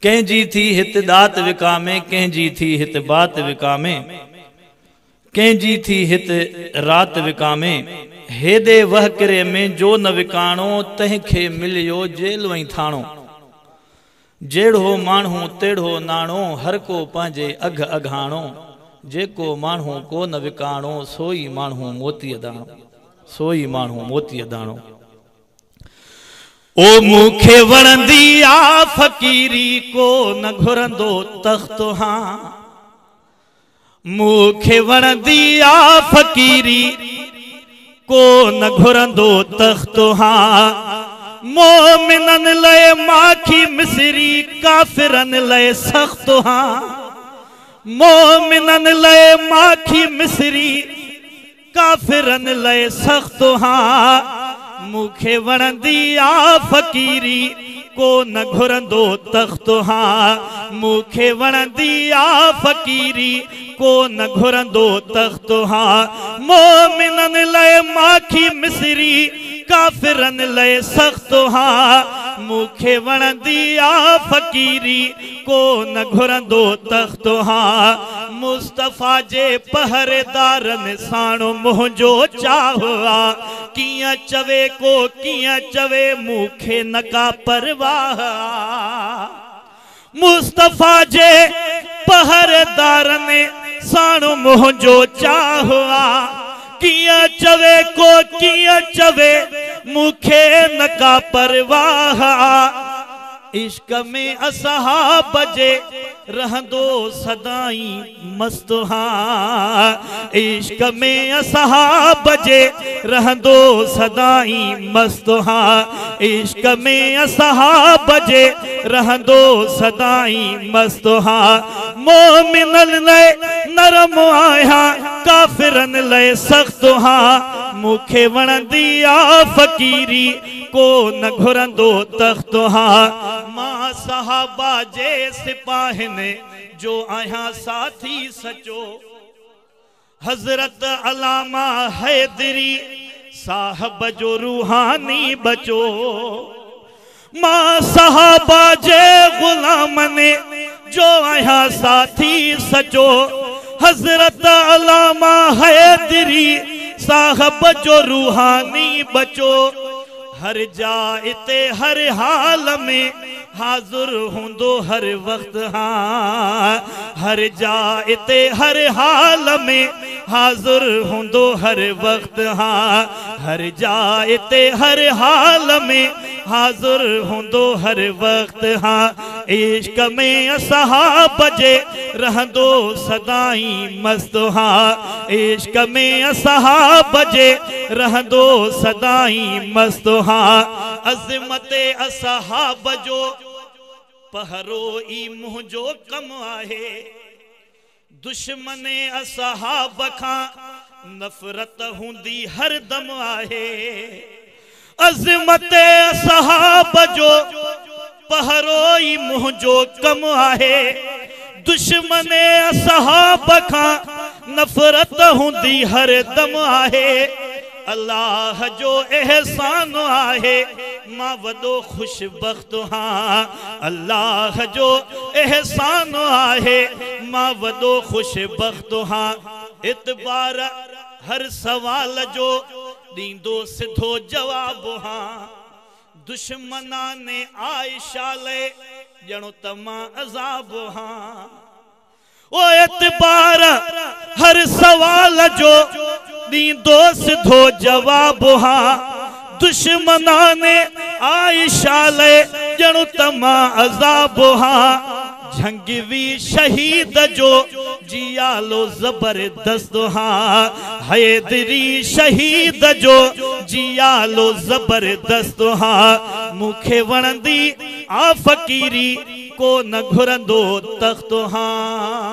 कंहिंजी थी हित दात विकामे, कंहिंजी थी हित बात विकामे, कंहिंजी थी हित रात विकामे। हेदे वहकिरे में जो न विकाणो, तंहिंखे मिलियो जेल वई थाणो। जेड़ो माण्हू तेड़ो नाणो, हर को पंहिंजे अघ अघाणो। जेको माण्हू को न विकाणो, सोई माण्हू मोती दाणो, सोई माण्हू मोती दाणो। ओ मूंखे वणंदी आ फ़कीरी, को न घुरंदो तख़्त हां। मूंखे वणंदी आ फ़कीरी, को न घुरंदो तख़्त हां। मोमिनन लए माखी मिसरी, काफ़िरन लए सख़्त हां। मोमिनन लए माखी मिसरी, काफ़िरन लए सख़्त हां। मूंखे वणंदी आ फ़कीरी, को न घुरंदो तख़्त हां। मूंखे वणंदी आ फ़कीरी, को न घुरंदो तख़्त हां। मोमिनन लए माखी मिसरी, काफ़िरन लए सख़्त हां। मूंखे वणंदी आ फ़कीरी, को न घुरंदो तख़्त हां। मुस्तफ़ा जे पहरेदारन साण मुंहिंजो चाहो आ। कियां चवे को कियां चवे, मूंखे न का परवाह। मुस्तफ़ा जे पहरेदारन साण मुंहिंजो चाहो आ। कियां चवे को कियां चवे, मूंखे न का परवाह। इश्क में असहाब जे रहंदो सदाई मस्त हां। इश्क में असहाब जे रहंदो सदाई मस्त हां। इश्क में असहाब जे रहंदो सदाई मस्त हां। मोमिनन लए नरम आया, काफ़िरन लए सख़्त हां। मूंखे वणंदी आ फ़कीरी, को न घुरंदो तख़्त हां। मां सहाबा जे सिपाहिन जो आहियां साथी सचो। हज़रत अलामा हैदरी साहब जो रूहानी बचो। मां सहाबा जे गुलामन जो आहियां साथी सचो। हज़रत अलामा हैदरी साहब जो रूहानी बचो। हर जाए ते हर हाल में हाज़ुर हूंदो हर वक्त हां। हर जाए ते हर हाल में हाज़ुर हूंदो हर वक्त हां। हर जाए ते हर हाल में हाज़ुर हूंदो हर वक्त हां। इश्क में असहाब जे रहंदो सदाई मस्त हां। इश्क में असहाब जे रहंदो सदाई मस्त हां। अज़मते असहाब जो पहरो ई मुंहिंजो कम आहे। दुश्मने असहाब खां नफ़रत हूंदी हर दम आहे। अज़मते असहाब जो पहरो ई मुंहिंजो कम आहे। दुश्मने असहाब खां नफ़रत हूंदी हर दम आहे। अल्लाह जो एहसान आहे, मां वॾो खुशबख्त हां। अल्लाह जो एहसान आहे, मां वॾो खुशबख्त हां। इतबार हर सवाल जो ॾींदो सिधो जवाब हां। दुश्मना ने आयशा ले ॼणो तमां अज़ाब हां। ओ इतबार हर सवाल जो ॾींदो सिधो जवाब हां। दुश्मना ने आयशा ले ॼणो तमां अज़ाब हां। झंगवी शहीद जो जियालो ज़बरदस्त हां। हैदरी शहीद जो जियालो ज़बरदस्त हां। मूंखे वणंदी आ फ़कीरी, को न घुरंदो तख़्त हां।